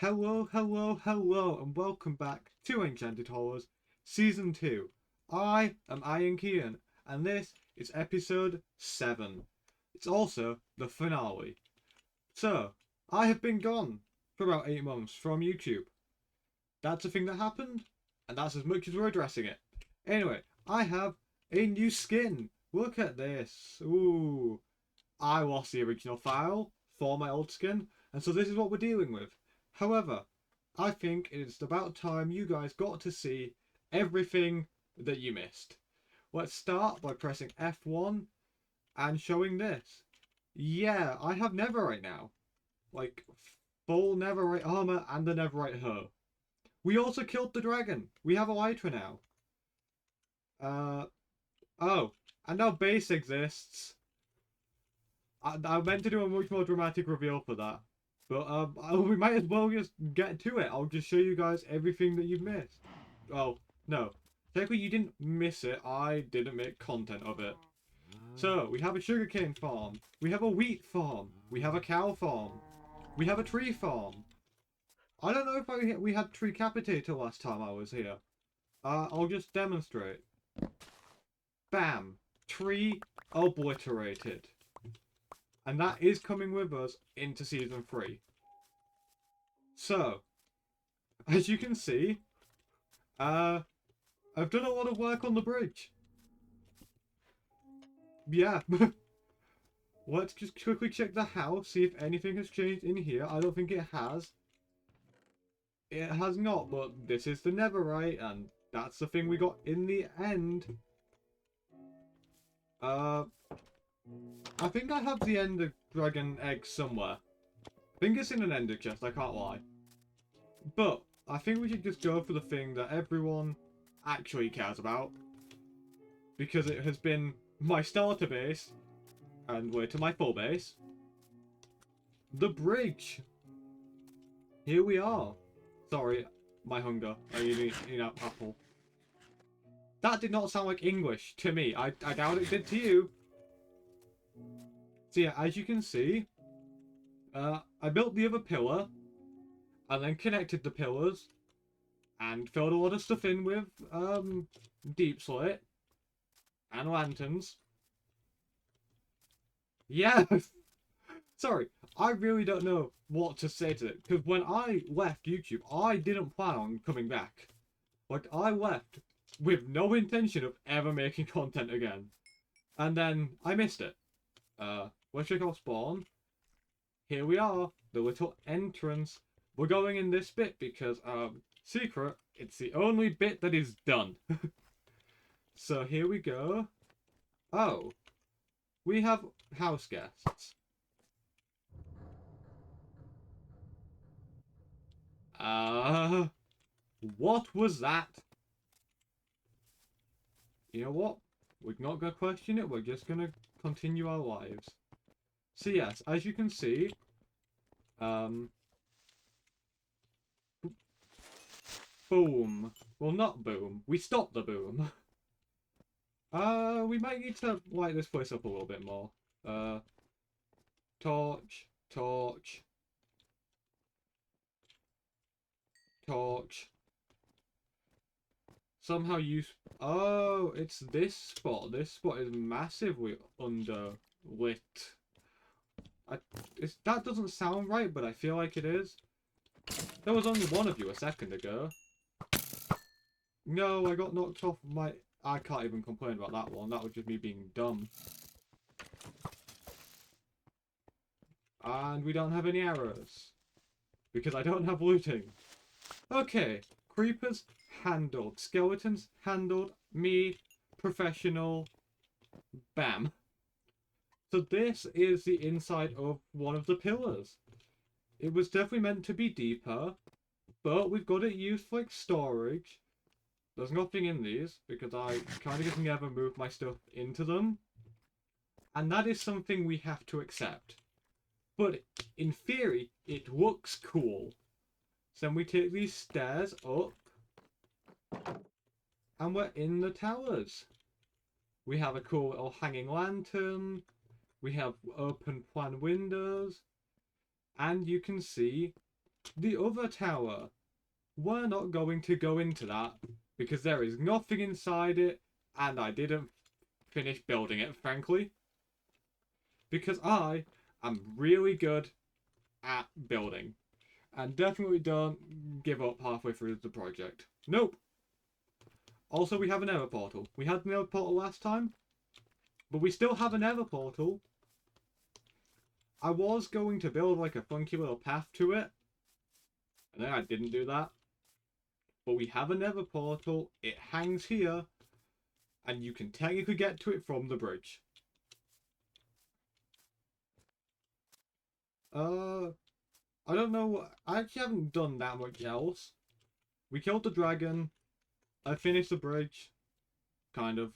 Hello, and welcome back to Enchanted Hollows, Season 2. I am Ian Kean, and this is episode 7. It's also the finale. So, I have been gone for about 8 months from YouTube. That's a thing that happened, and that's as much as we're addressing it. Anyway, I have a new skin. Look at this. Ooh. I lost the original file for my old skin, and so this is what we're dealing with. However, I think it's about time you guys got to see everything that you missed. Let's start by pressing F1 and showing this. Yeah, I have Netherite now. Like, full Netherite armor and the Netherite hoe. We also killed the dragon. We have Elytra now. Oh, and our base exists. I meant to do a much more dramatic reveal for that. But we might as well just get to it. I'll just show you guys everything that you've missed. Oh, no. Technically, you didn't miss it. I didn't make content of it. So, we have a sugarcane farm. We have a wheat farm. We have a cow farm. We have a tree farm. I don't know if we had tree capitator last time I was here. I'll just demonstrate. Bam. Tree obliterated. And that is coming with us into Season 3. So, as you can see, I've done a lot of work on the bridge. Yeah. Let's just quickly check the house, see if anything has changed in here. I don't think it has. It has not, but this is the Netherite, and that's the thing we got in the end. I think I have the Ender Dragon egg somewhere. I think it's in an Ender chest, I can't lie. But, I think we should just go for the thing that everyone actually cares about. Because it has been my starter base, and we're to my full base. The bridge! Here we are. Sorry, my hunger. I need apple. That did not sound like English to me. I doubt it did to you. So yeah, as you can see, I built the other pillar, and then connected the pillars, and filled a lot of stuff in with deep slit and lanterns. Yeah, sorry, I really don't know what to say to it, because when I left YouTube, I didn't plan on coming back. Like, I left with no intention of ever making content again, and then I missed it. Let's check our spawn. Here we are, the little entrance. We're going in this bit because, secret, it's the only bit that is done. So here we go. Oh, we have house guests. What was that? You know what? We're not going to question it, we're just going to continue our lives. So yes, as you can see, boom. Well, not boom. We stopped the boom. We might need to light this place up a little bit more. Torch, torch, torch. Somehow you... Oh, it's this spot. This spot is massively underlit. That doesn't sound right, but I feel like it is. There was only one of you a second ago. No, I got knocked off my... I can't even complain about that one. That was just me being dumb. And we don't have any arrows. Because I don't have looting. Okay, creepers handled. Skeletons handled. Me, professional. Bam. So this is the inside of one of the pillars. It was definitely meant to be deeper, but we've got it used for like storage. There's nothing in these because I kind of just never move my stuff into them. And that is something we have to accept. But in theory, it looks cool. So then we take these stairs up. And we're in the towers. We have a cool little hanging lantern. We have open plan windows. And you can see The other tower, we're not going to go into that because there is nothing inside it and I didn't finish building it, frankly. Because I am really good at building. And definitely don't give up halfway through the project. Nope. Also, we have an nether portal. We had the nether portal last time, but we still have a nether portal. I was going to build like a funky little path to it, and then I didn't do that. But we have a nether portal. It hangs here, and you can technically get to it from the bridge. I don't know. I actually haven't done that much else. We killed the dragon. I finished the bridge, kind of,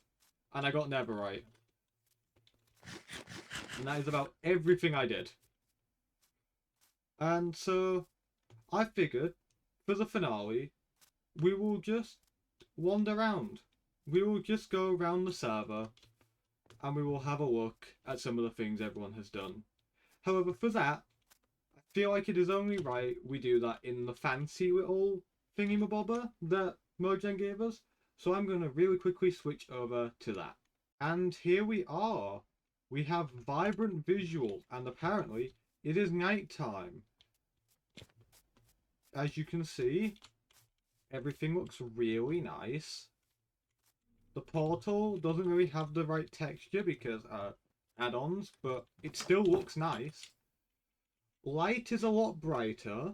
and I got netherite. And that is about everything I did. And so, I figured, for the finale, we will just wander around. We will just go around the server, and we will have a look at some of the things everyone has done. However, for that, I feel like it is only right we do that in the fancy little thingy-mabobber that Mojang gave us. So I'm going to really quickly switch over to that. And here we are. We have vibrant visuals, and apparently it is nighttime. As you can see, everything looks really nice. The portal doesn't really have the right texture because add-ons, but it still looks nice. Light is a lot brighter.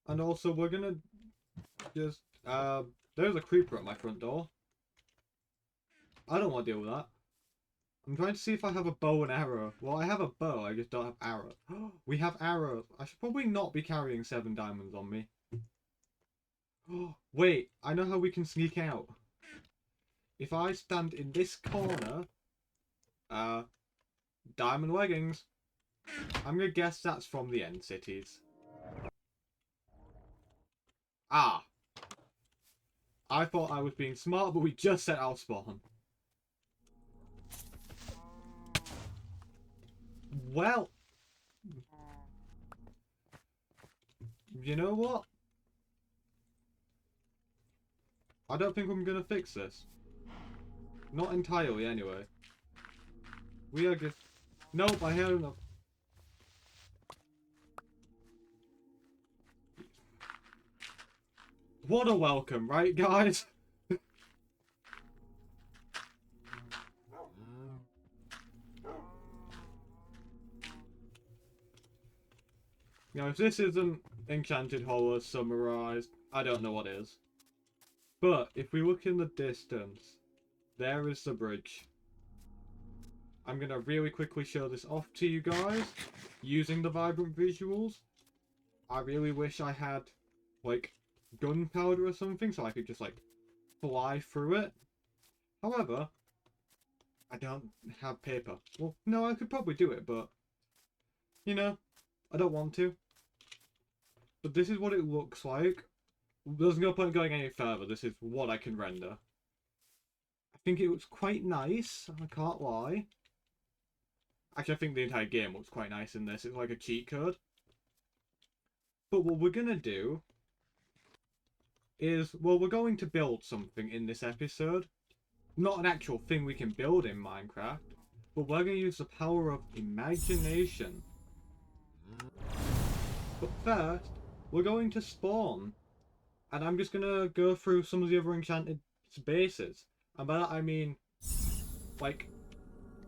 And also we're gonna just there's a creeper at my front door. I don't want to deal with that. I'm trying to see if I have a bow and arrow. Well, I have a bow, I just don't have arrows. We have arrows. I should probably not be carrying 7 diamonds on me. Wait, I know how we can sneak out. If I stand in this corner, diamond leggings. I'm gonna guess that's from the end cities. Ah. I thought I was being smart, but we just set our spawn. Well, you know what? I don't think I'm gonna fix this. Not entirely, anyway. We are just... Nope, I heard enough. What a welcome, right, guys? Now, if this isn't Enchanted Hollows summarized, I don't know what is. But, if we look in the distance, there is the bridge. I'm going to really quickly show this off to you guys, using the vibrant visuals. I really wish I had, like, gunpowder or something, so I could just, like, fly through it. However, I don't have paper. Well, no, I could probably do it, but, you know, I don't want to. But this is what it looks like. There's no point going any further. This is what I can render. I think it looks quite nice. I can't lie. Actually, I think the entire game looks quite nice in this. It's like a cheat code. But what we're going to do is, well, we're going to build something in this episode. Not an actual thing we can build in Minecraft. But we're going to use the power of imagination. But first, we're going to spawn. And I'm just going to go through some of the other enchanted bases. And by that I mean, like,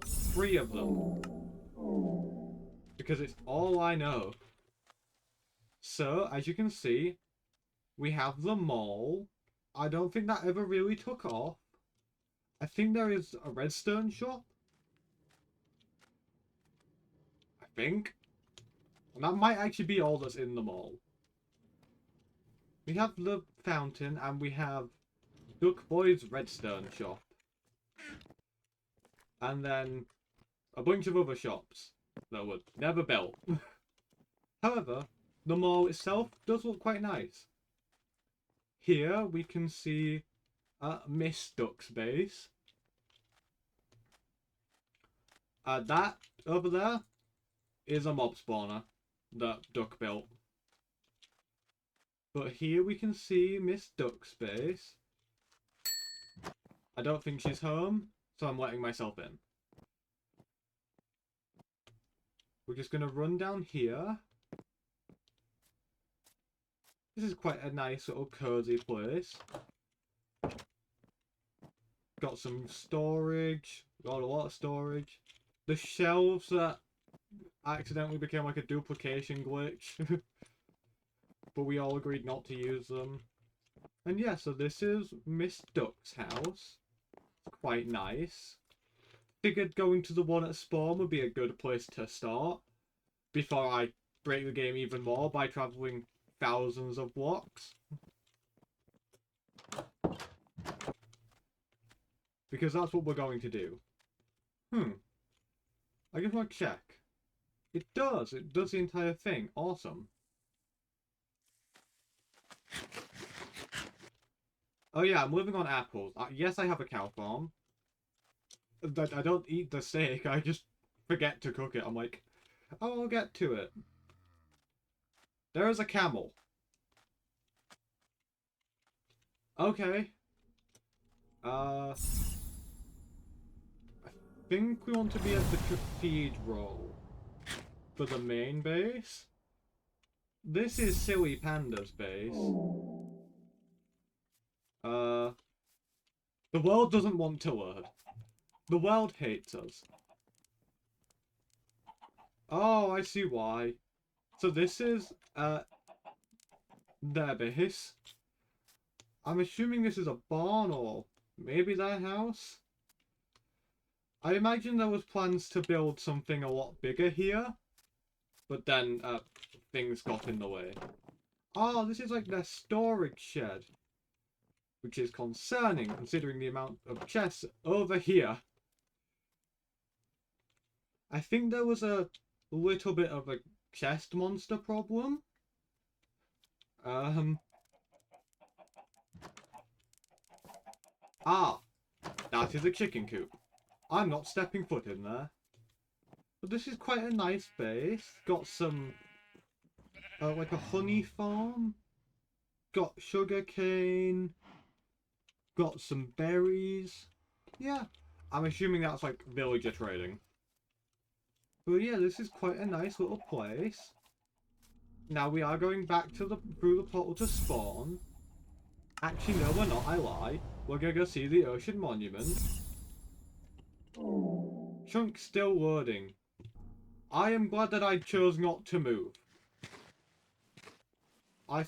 3 of them. Because it's all I know. So, as you can see, we have the mall. I don't think that ever really took off. I think there is a redstone shop. I think. And that might actually be all that's in the mall. We have the fountain and we have Duck Boy's redstone shop. And then a bunch of other shops that were never built. However, the mall itself does look quite nice. Here we can see Miss Duck's base. That over there is a mob spawner. that Duck built. But here we can see Miss Duck's base. I don't think she's home, so I'm letting myself in. We're just going to run down here. This is quite a nice little cozy place. Got some storage. Got a lot of storage. The shelves that accidentally became like a duplication glitch. But we all agreed not to use them. And yeah, so this is Miss Duck's house. It's quite nice. Figured going to the one at spawn would be a good place to start. Before I break the game even more by travelling thousands of blocks. Because that's what we're going to do. I just want to check. It does the entire thing. Awesome. Oh yeah, I'm living on apples. Yes, I have a cow farm. I don't eat the steak, I just forget to cook it. I'm like, oh, I'll get to it. There is a camel. Okay. I think we want to be at the cathedral for the main base. This is Silly Panda's base. The world doesn't want to learn. The world hates us. Oh, I see why. So this is, their base. I'm assuming this is a barn or maybe their house? I imagine there was plans to build something a lot bigger here. But then, things got in the way. Oh, this is like their storage shed. Which is concerning, considering the amount of chests over here. I think there was a little bit of a chest monster problem. Ah, that is a chicken coop. I'm not stepping foot in there. But this is quite a nice base. Got some, like a honey farm. Got sugar cane. Got some berries. Yeah, I'm assuming that's like villager trading. But yeah, this is quite a nice little place. Now we are going back to through the portal to spawn. Actually, no, we're not. I lie. We're gonna go see the Ocean Monument. Chunk's still loading. I am glad that I chose not to move. I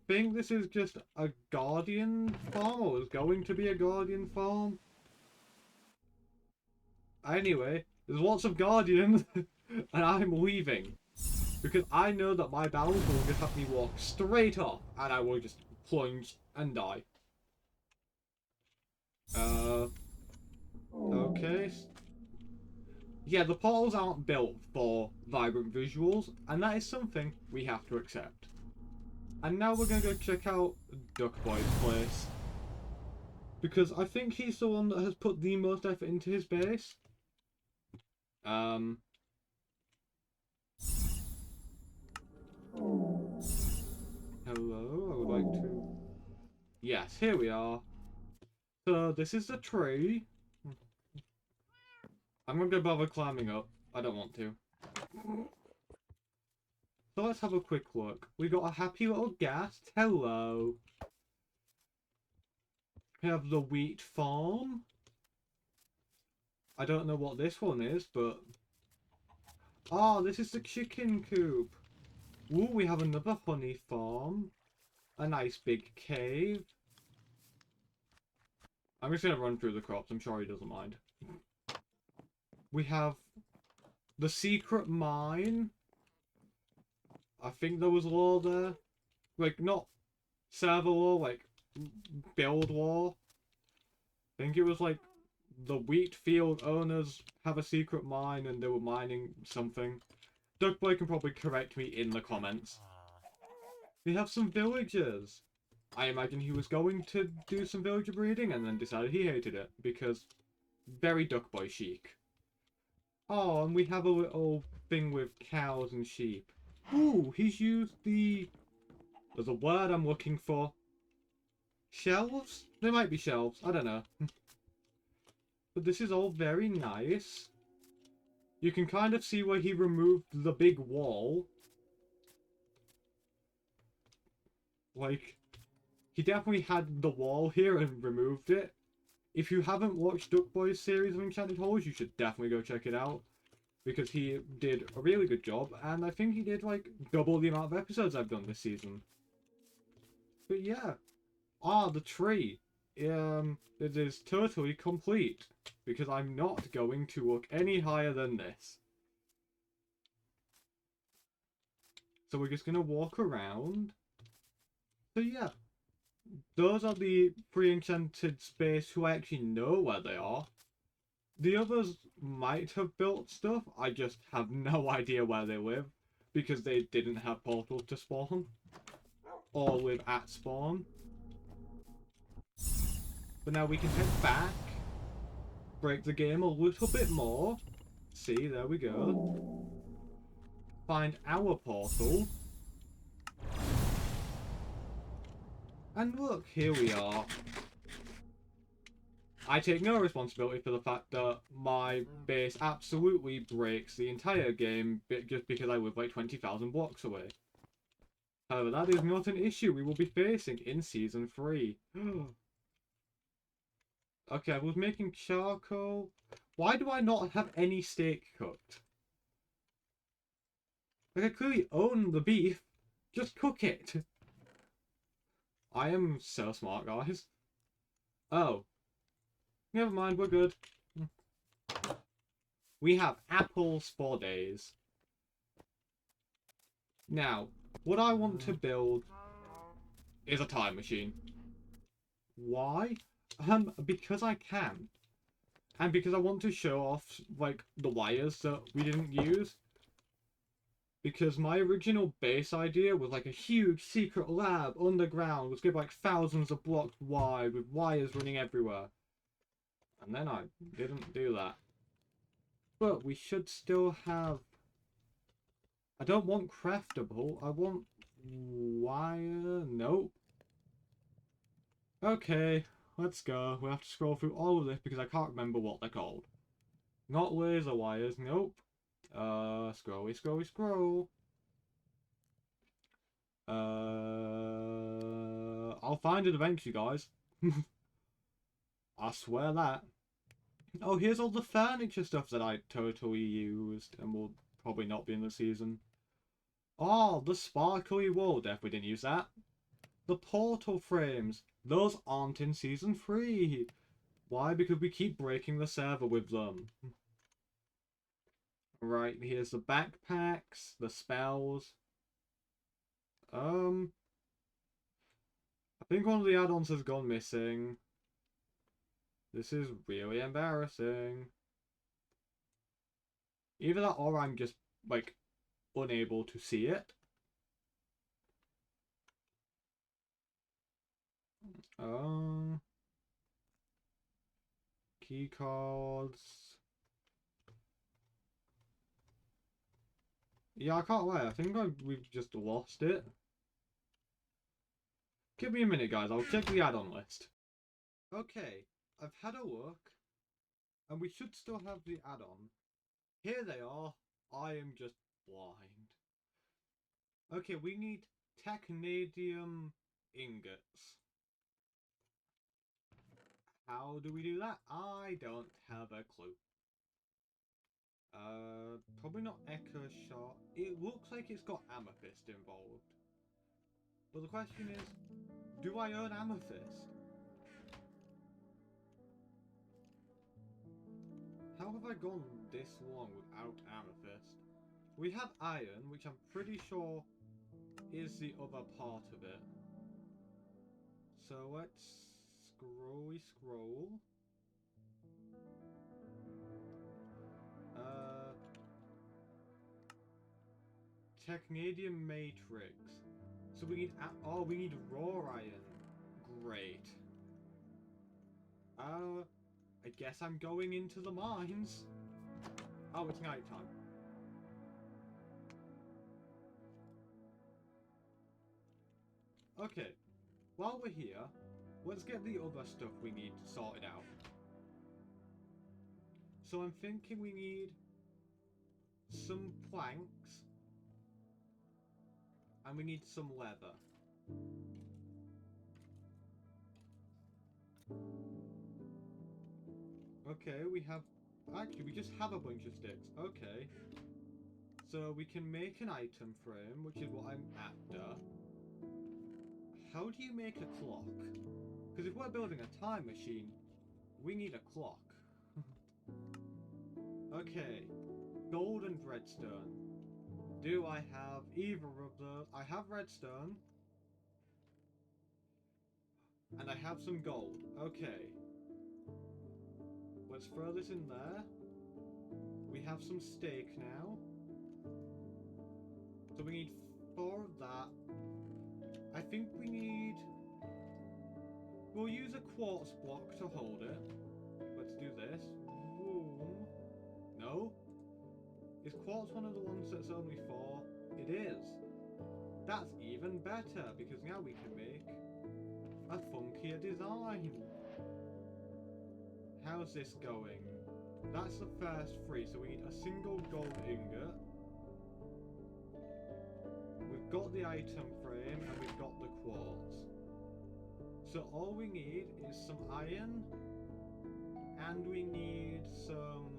think this is just a guardian farm, or is going to be a guardian farm. Anyway, there's lots of guardians, and I'm leaving. Because I know that my balance will just have me walk straight off, and I will just plunge and die. Okay. Yeah, the portals aren't built for vibrant visuals, and that is something we have to accept. And now we're gonna go check out Duck Boy's place. Because I think he's the one that has put the most effort into his base. Hello, I would like to... Yes, here we are. So, this is the tree. I'm not gonna bother climbing up. I don't want to. So let's have a quick look. We got a happy little ghast. Hello. We have the wheat farm. I don't know what this one is, but... Oh, this is the chicken coop. Ooh, we have another honey farm. A nice big cave. I'm just gonna run through the crops. I'm sure he doesn't mind. We have the secret mine. I think there was lore there. Like, not server lore, like build lore. I think it was like the wheat field owners have a secret mine and they were mining something. Duckboy can probably correct me in the comments. We have some villagers. I imagine he was going to do some villager breeding and then decided he hated it because very Duckboy chic. Oh, and we have a little thing with cows and sheep. Ooh, he's used the... There's a word I'm looking for. Shelves? There might be shelves. I don't know. But this is all very nice. You can kind of see where he removed the big wall. Like, he definitely had the wall here and removed it. If you haven't watched Duck Boy's series of Enchanted Hollows, you should definitely go check it out. Because he did a really good job, and I think he did, like, double the amount of episodes I've done this season. But yeah. Ah, the tree. It is totally complete. Because I'm not going to look any higher than this. So we're just going to walk around. So yeah. Those are the 3 enchanted space who I actually know where they are. The others might have built stuff, I just have no idea where they live. Because they didn't have portals to spawn. Or live at spawn. But now we can head back. Break the game a little bit more. See, there we go. Find our portal. And look, here we are. I take no responsibility for the fact that my base absolutely breaks the entire game just because I live like 20,000 blocks away. However, that is not an issue we will be facing in Season 3. Okay, I was making charcoal. Why do I not have any steak cooked? Like, I clearly own the beef. Just cook it. I am so smart, guys. Oh. Never mind, we're good. We have apples for days. Now, what I want to build is a time machine. Why? Because I can. And because I want to show off, like, the wires that we didn't use. Because my original base idea was like a huge secret lab underground, was going to be like thousands of blocks wide with wires running everywhere. And then I didn't do that. But we should still have... I don't want craftable, I want wire... Nope. Okay, let's go. We have to scroll through all of this because I can't remember what they're called. Not laser wires, nope. Scrolly, scrolly, scroll. I'll find it eventually, guys. I swear that. Oh, here's all the furniture stuff that I totally used and will probably not be in the season. Oh, the sparkly wall. Definitely didn't use that. The portal frames. Those aren't in Season 3. Why? Because we keep breaking the server with them. Right, here's the backpacks, the spells. I think one of the add-ons has gone missing. This is really embarrassing. Either that or I'm just, like, unable to see it. Key cards. Yeah, I can't lie. I think we've just lost it. Give me a minute, guys. I'll check the add-on list. Okay, I've had a look. And we should still have the add-on. Here they are. I am just blind. Okay, we need technadium ingots. How do we do that? I don't have a clue. Probably not Echo Shot. It looks like it's got Amethyst involved. But the question is, do I earn Amethyst? How have I gone this long without Amethyst? We have Iron, which I'm pretty sure is the other part of it. So let's scrolly scroll. Technadium Matrix. So we need... Oh, we need raw iron. Great. I guess I'm going into the mines. Oh, it's night time. Okay, while we're here, let's get the other stuff we need sorted out. So I'm thinking we need some planks and we need some leather. Okay, we have... Actually, we just have a bunch of sticks. Okay. So we can make an item frame, which is what I'm after. How do you make a clock? Because if we're building a time machine, we need a clock. Okay. Gold and redstone. Do I have either of those? I have redstone. And I have some gold. Okay. Let's throw this in there. We have some steak now. So we need 4 of that. I think we need... We'll use a quartz block to hold it. Let's do this. Boom. No? Is quartz one of the ones that's only 4? It is. That's even better, because now we can make a funkier design. How's this going? That's the first 3, so we need a single gold ingot. We've got the item frame and we've got the quartz. So all we need is some iron and we need some...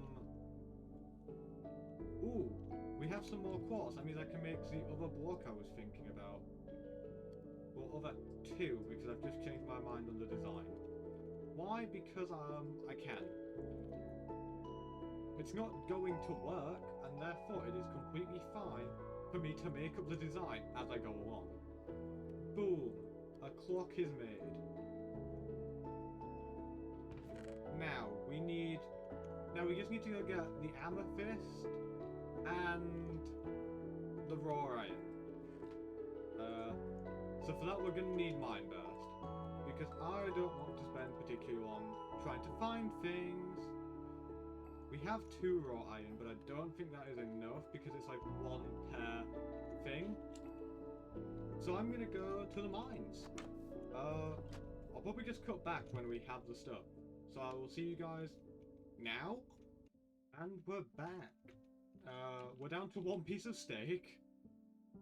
Ooh, we have some more quartz. That means I can make the other block I was thinking about. Well, other 2, because I've just changed my mind on the design. Why? Because I can. It's not going to work, and therefore it is completely fine for me to make up the design as I go along. Boom! A clock is made. Now, we need... Now we just need to go get the amethyst and the raw iron. So for that we're going to need Mine Burst. Because I don't want to spend particularly long trying to find things. We have 2 raw iron, but I don't think that is enough because it's like 1 per thing. So I'm gonna go to the mines. I'll probably just cut back when we have the stuff. So I will see you guys now. And we're back. We're down to 1 piece of steak.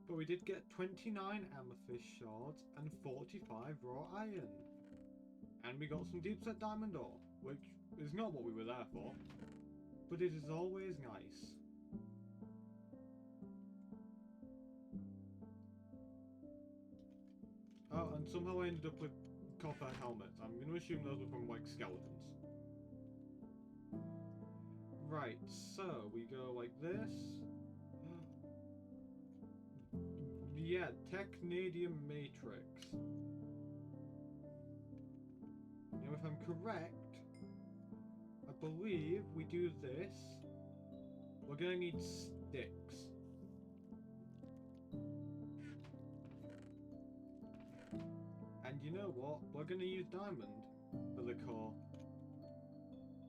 But we did get 29 amethyst shards and 45 raw iron. And we got some deep set diamond ore, which is not what we were there for. But it is always nice. Oh, and somehow I ended up with copper helmets. I'm going to assume those were from, like, skeletons. Right, so we go like this. Yeah, Technadium Matrix. Now, if I'm correct, I believe we do this. We're going to need sticks. And you know what? We're going to use diamond for the core.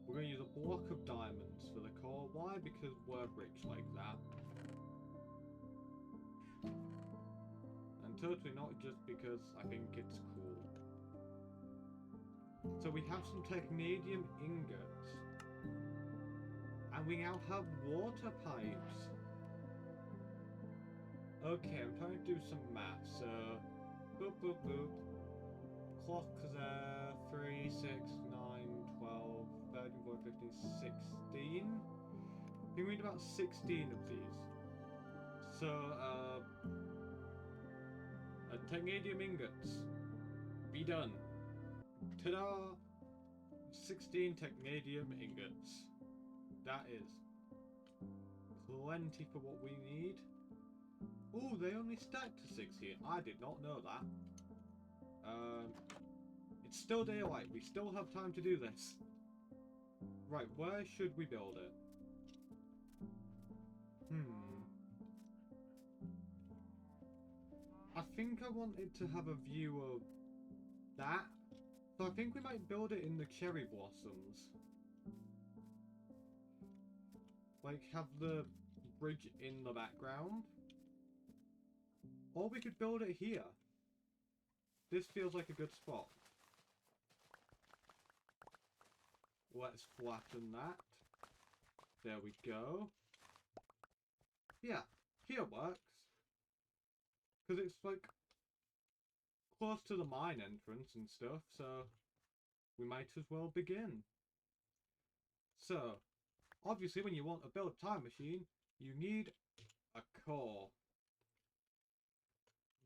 We're going to use a block of diamonds for the core. Why? Because we're rich like that. And totally not just because I think it's cool. So we have some Technadium ingots. And we now have water pipes. Okay, I'm trying to do some math. So, boop, boop, boop. Clock's there. 3, 6, 9, 12, 13, 14, 15, 16. I think we need about 16 of these. So, Technadium ingots. Be done. Ta-da! 16 Technadium ingots. That is plenty for what we need. Oh, they only stack to 16. I did not know that. It's still daylight. We still have time to do this. Right, where should we build it? I think I want it to have a view of that. So I think we might build it in the cherry blossoms. Like, have the bridge in the background. Or we could build it here. this feels like a good spot. Let's flatten that. There we go. Yeah, here works. Because it's like close to the mine entrance and stuff, so we might as well begin. So, obviously when you want to build a time machine, you need a core.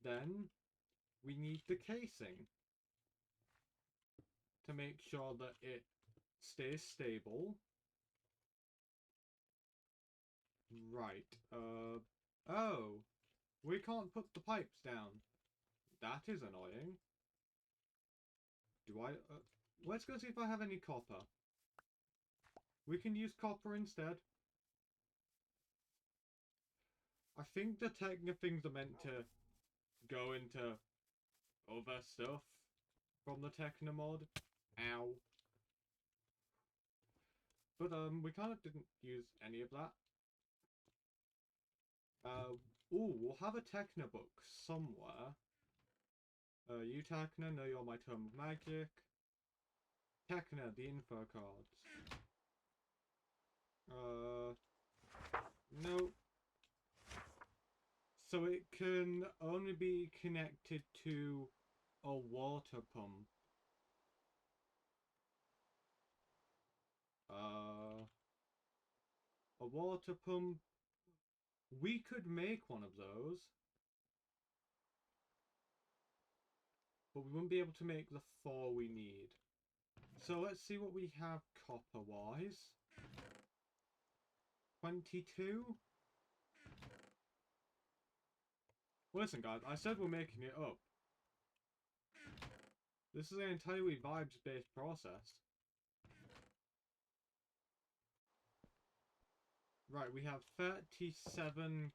Then, we need the casing to make sure that it stays stable. Right, oh, we can't put the pipes down. That is annoying. Do I, let's go see if I have any copper. We can use copper instead. I think the Techno things are meant to go into other stuff from the Techno mod. Ow. But, we kind of didn't use any of that. Ooh, we'll have a Techno book somewhere. You Techno, know you're my term of magic. Techno, the info cards. No. So it can only be connected to a water pump. A water pump. We could make one of those. But we wouldn't be able to make the 4 we need. So let's see what we have copper-wise. 22? Listen guys, I said we're making it up. This is an entirely vibes-based process. Right, we have 37...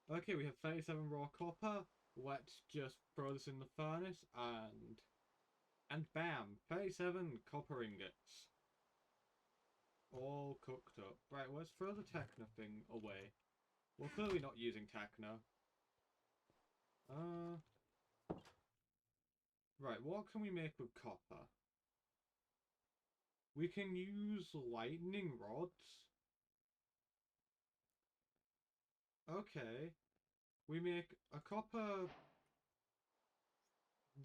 Okay, we have 37 raw copper. Let's just throw this in the furnace and bam! 37 copper ingots. All cooked up. Right, let's throw the Techno thing away. We're clearly not using Techno. Right, what can we make with copper? We can use lightning rods. Okay. We make a copper...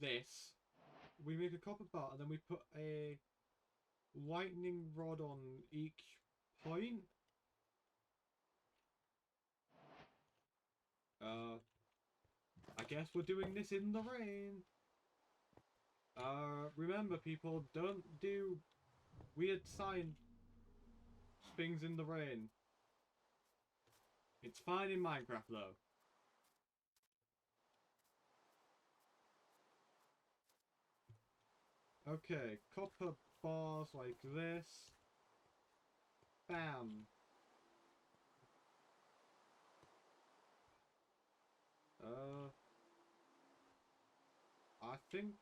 this. We make a copper bar and then we put a lightning rod on each point. I guess we're doing this in the rain. Remember people, don't do weird science things in the rain. It's fine in Minecraft though. Okay, copper bars like this. Bam. I think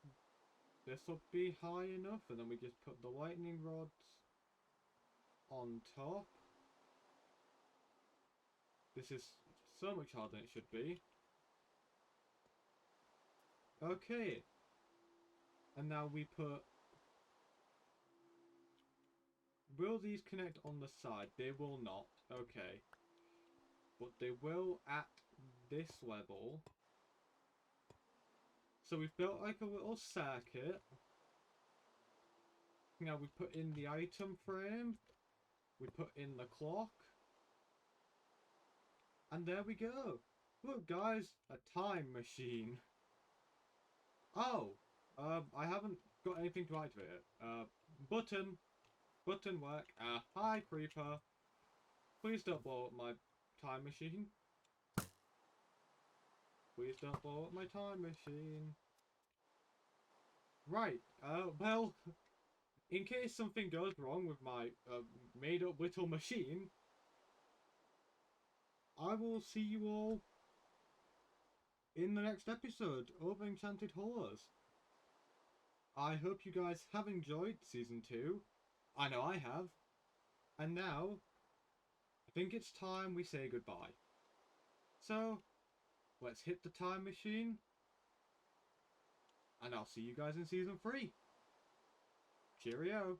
this will be high enough, and then we just put the lightning rods on top. This is so much harder than it should be. Okay. And now we put... Will these connect on the side? They will not. Okay. But they will at this level. So we've built like a little circuit. Now we put in the item frame. We put in the clock. And there we go. Look guys, a time machine. Oh, I haven't got anything to activate it. Button work. Hi creeper. Please don't blow up my time machine. Please don't blow up my time machine. Right, well, in case something goes wrong with my made-up little machine, I will see you all in the next episode of Enchanted Hollows. I hope you guys have enjoyed Season 2. I know I have. And now, I think it's time we say goodbye. So, let's hit the time machine, and I'll see you guys in season 3. Cheerio.